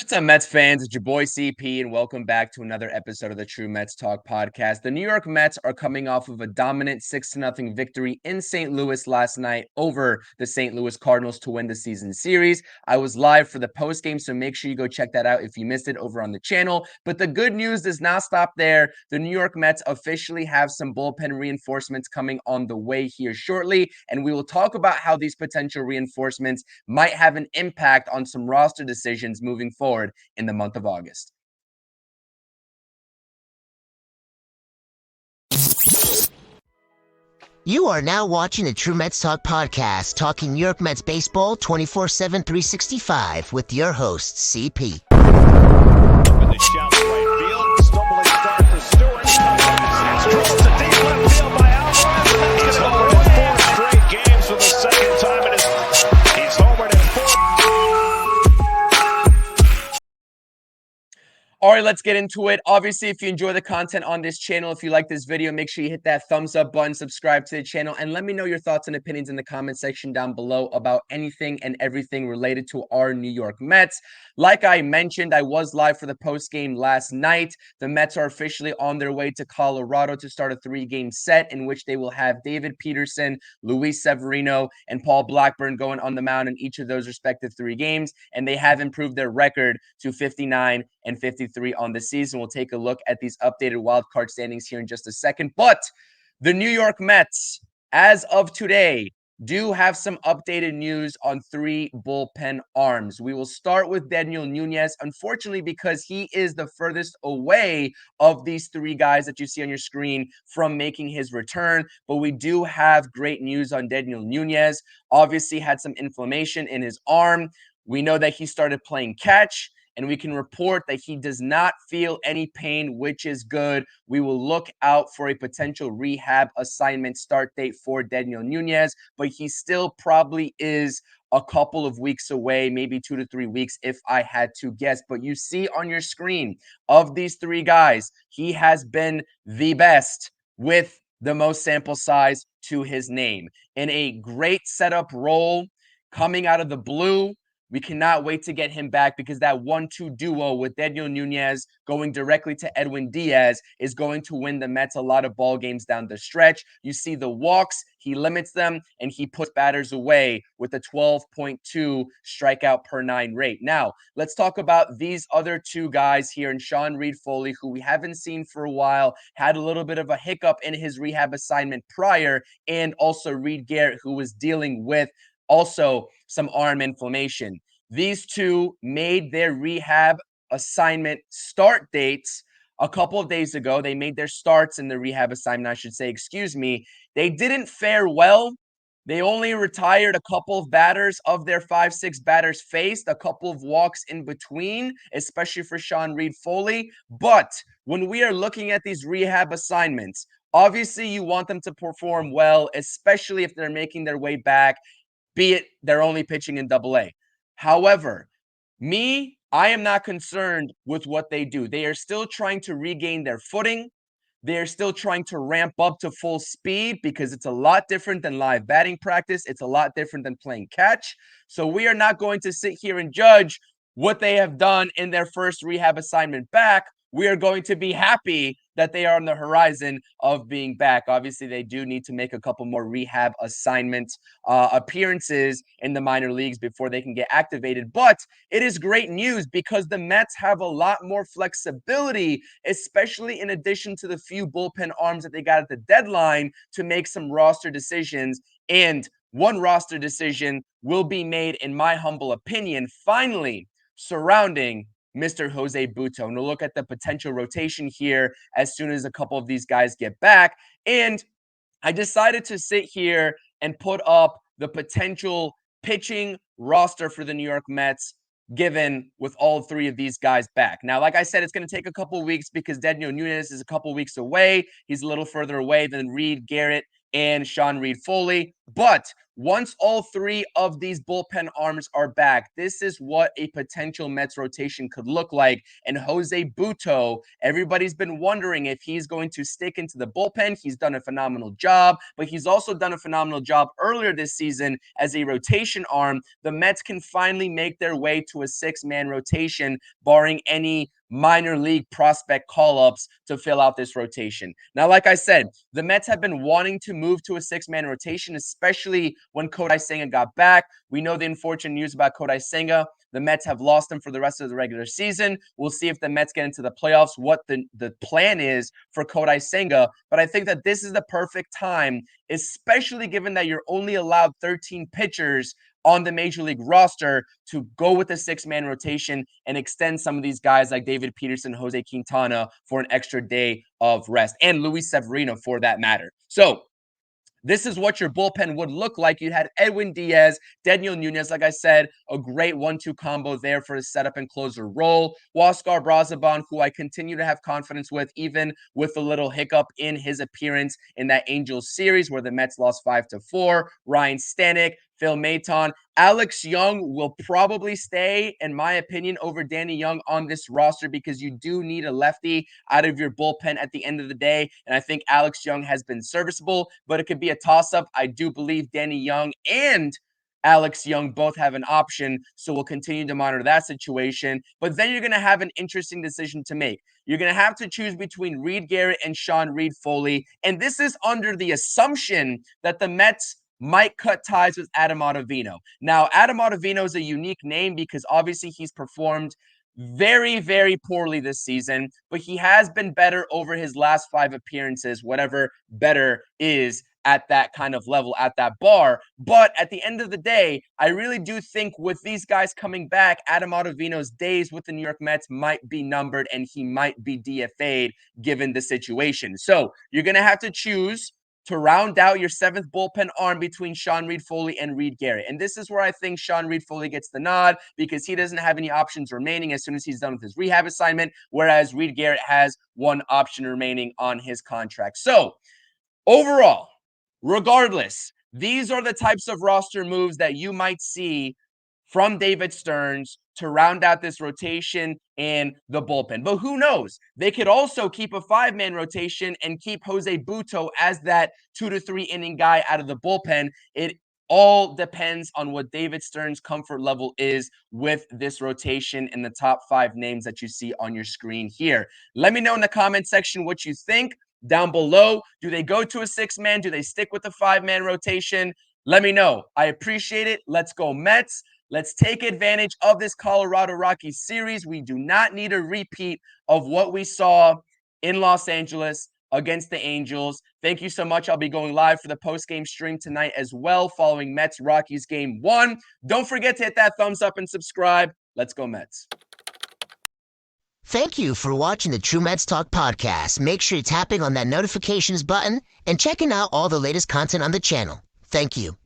What's up, Mets fans? It's your boy CP, and welcome back to another episode of the True Mets Talk podcast. The New York Mets are coming off of a dominant 6-0 victory in St. Louis last night over the St. Louis Cardinals to win the season series. I was live for the postgame, so make sure you go check that out if you missed it over on the channel. But the good news does not stop there. The New York Mets officially have some bullpen reinforcements coming on the way here shortly, and we will talk about how these potential reinforcements might have an impact on some roster decisions moving forward in the month of August. You are now watching the True Mets Talk podcast, talking New York Mets baseball 24/7, 365 with your host, CP. The shout to right field, stumbling start for Stewart. Strolls to deep left field by Alvarez. He's homered in 4 straight games for the second time in his. He's homered in 4. All right, let's get into it. Obviously, if you enjoy the content on this channel, if you like this video, make sure you hit that thumbs up button, subscribe to the channel, and let me know your thoughts and opinions in the comment section down below about anything and everything related to our New York Mets. Like I mentioned, I was live for the postgame last night. The Mets are officially on their way to Colorado to start a 3-game set in which they will have David Peterson, Luis Severino, and Paul Blackburn going on the mound in each of those respective 3 games, and they have improved their record to 59 and 53 on the season. We'll take a look at these updated wildcard standings here in just a second. But the New York Mets, as of today, do have some updated news on 3 bullpen arms. We will start with Daniel Nunez, unfortunately, because he is the furthest away of these 3 guys that you see on your screen from making his return. But we do have great news on Daniel Nunez. Obviously had some inflammation in his arm. We know that he started playing catch, and we can report that he does not feel any pain, which is good. We will look out for a potential rehab assignment start date for Daniel Nunez, but he still probably is a couple of weeks away, maybe 2 to 3 weeks if I had to guess. But you see on your screen, of these 3 guys, he has been the best with the most sample size to his name. In a great setup role coming out of the blue, we cannot wait to get him back because that 1-2 duo with Daniel Nunez going directly to Edwin Diaz is going to win the Mets a lot of ball games down the stretch. You see the walks, he limits them, and he puts batters away with a 12.2 strikeout per 9 rate. Now, let's talk about these other 2 guys here, and Sean Reed-Foley, who we haven't seen for a while, had a little bit of a hiccup in his rehab assignment prior, and also Reed Garrett, who was dealing with also some arm inflammation. These 2 made their rehab assignment start dates a couple of days ago. They made their starts in the rehab assignment, I should say, excuse me. They didn't fare well. They only retired a couple of batters of their 5-6 batters faced, a couple of walks in between, especially for Sean Reed-Foley. But when we are looking at these rehab assignments, obviously you want them to perform well, especially if they're making their way back, be it they're only pitching in Double-A. However, I am not concerned with what they do. They are still trying to regain their footing. They are still trying to ramp up to full speed because it's a lot different than live batting practice. It's a lot different than playing catch. So we are not going to sit here and judge what they have done in their first rehab assignment back. We are going to be happy that they are on the horizon of being back. Obviously, they do need to make a couple more rehab assignment appearances in the minor leagues before they can get activated. But it is great news because the Mets have a lot more flexibility, especially in addition to the few bullpen arms that they got at the deadline to make some roster decisions. And one roster decision will be made, in my humble opinion, finally surrounding Mr. Jose Butto. And we'll look at the potential rotation here as soon as a couple of these guys get back. And I decided to sit here and put up the potential pitching roster for the New York Mets given with all 3 of these guys back. Now, like I said, it's going to take a couple of weeks because Daniel Nunez is a couple of weeks away. He's a little further away than Reed Garrett and Sean Reed-Foley. But once all three of these bullpen arms are back, this is what a potential Mets rotation could look like. And Jose Butto, everybody's been wondering if he's going to stick into the bullpen. He's done a phenomenal job, but he's also done a phenomenal job earlier this season as a rotation arm. The Mets can finally make their way to a six-man rotation, barring any minor league prospect call-ups to fill out this rotation. Now, like I said, the Mets have been wanting to move to a six-man rotation, especially when Kodai Senga got back. We know the unfortunate news about Kodai Senga. The Mets have lost him for the rest of the regular season. We'll see if the Mets get into the playoffs, what the plan is for Kodai Senga. But I think that this is the perfect time, especially given that you're only allowed 13 pitchers on the major league roster, to go with a six-man rotation and extend some of these guys like David Peterson, Jose Quintana for an extra day of rest, and Luis Severino for that matter. So this is what your bullpen would look like. You had Edwin Diaz, Daniel Nunez, like I said, a great 1-2 combo there for his setup and closer role. Huascar Brazaban, who I continue to have confidence with, even with a little hiccup in his appearance in that Angels series where the Mets lost 5-4. Ryan Stanek, Phil Maton. Alex Young will probably stay, in my opinion, over Danny Young on this roster because you do need a lefty out of your bullpen at the end of the day. And I think Alex Young has been serviceable, but it could be a toss-up. I do believe Danny Young and Alex Young both have an option, so we'll continue to monitor that situation. But then you're going to have an interesting decision to make. You're going to have to choose between Reed Garrett and Sean Reed-Foley, and this is under the assumption that the Mets might cut ties with Adam Ottavino. Now, Adam Ottavino is a unique name because obviously he's performed very, very poorly this season, but he has been better over his last 5 appearances, whatever better is at that kind of level, at that bar. But at the end of the day, I really do think with these guys coming back, Adam Ottavino's days with the New York Mets might be numbered and he might be DFA'd given the situation. So you're going to have to choose to round out your 7th bullpen arm between Sean Reed-Foley and Reed Garrett. And this is where I think Sean Reed-Foley gets the nod because he doesn't have any options remaining as soon as he's done with his rehab assignment, whereas Reed Garrett has 1 option remaining on his contract. So overall, regardless, these are the types of roster moves that you might see from David Stearns to round out this rotation and the bullpen. But who knows? They could also keep a 5-man rotation and keep Jose Butto as that 2 to 3 inning guy out of the bullpen. It all depends on what David Stearns' comfort level is with this rotation and the top 5 names that you see on your screen here. Let me know in the comment section what you think down below. Do they go to a 6-man? Do they stick with the 5-man rotation? Let me know. I appreciate it. Let's go Mets. Let's take advantage of this Colorado Rockies series. We do not need a repeat of what we saw in Los Angeles against the Angels. Thank you so much. I'll be going live for the post-game stream tonight as well following Mets-Rockies Game 1. Don't forget to hit that thumbs up and subscribe. Let's go Mets. Thank you for watching the True Mets Talk podcast. Make sure you're tapping on that notifications button and checking out all the latest content on the channel. Thank you.